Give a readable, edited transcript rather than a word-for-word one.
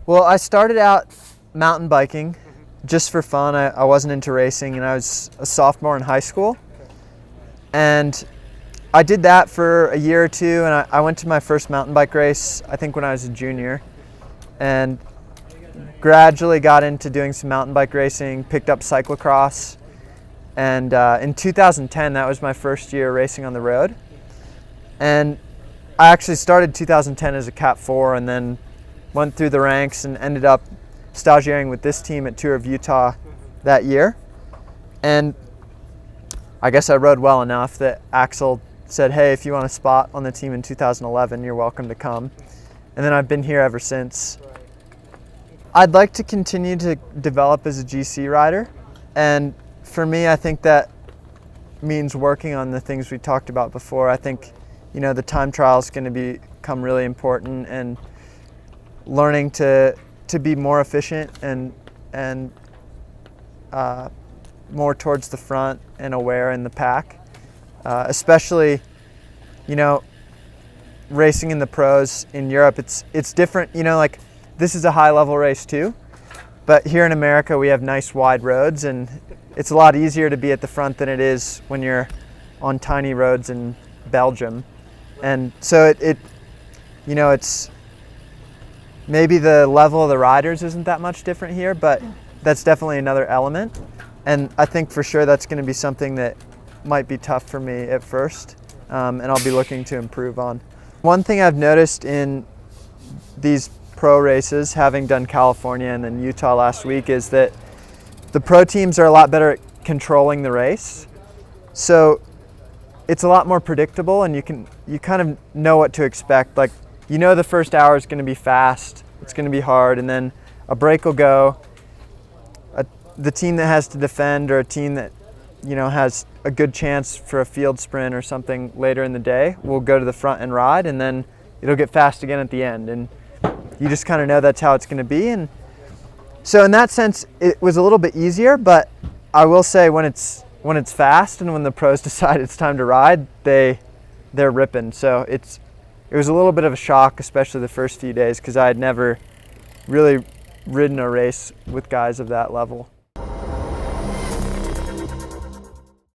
Well, I started out mountain biking just for fun. I wasn't into racing, and I was a sophomore in high school. And I did that for a year or two, and I went to my first mountain bike race, I think when I was a junior, and gradually got into doing some mountain bike racing, picked up cyclocross, and in 2010, that was my first year racing on the road. And I actually started 2010 as a Cat 4 and then went through the ranks and ended up stagiating with this team at Tour of Utah that year. And I guess I rode well enough that Axel said, hey, if you want a spot on the team in 2011, you're welcome to come. And then I've been here ever since. I'd like to continue to develop as a GC rider. And for me, I think that means working on the things we talked about before. I think, the time trial is going to become really important, and learning to be more efficient and more towards the front and aware in the pack. Especially, racing in the pros in Europe, it's different. Like this is a high level race too, but here in America we have nice wide roads, and it's a lot easier to be at the front than it is when you're on tiny roads in Belgium. And so it's maybe the level of the riders isn't that much different here, but that's definitely another element. And I think for sure that's going to be something that might be tough for me at first, and I'll be looking to improve on. One thing I've noticed in these pro races, having done California and then Utah last week, is that the pro teams are a lot better at controlling the race. So it's a lot more predictable, and you kind of know what to expect. Like, the first hour is going to be fast, it's going to be hard, and then a break will go. The team that has to defend, or a team that has a good chance for a field sprint or something later in the day, will go to the front and ride, and then it'll get fast again at the end. And you just kind of know that's how it's going to be. And so in that sense, it was a little bit easier, but I will say when it's fast and when the pros decide it's time to ride, they're ripping. So it was a little bit of a shock, especially the first few days, because I had never really ridden a race with guys of that level.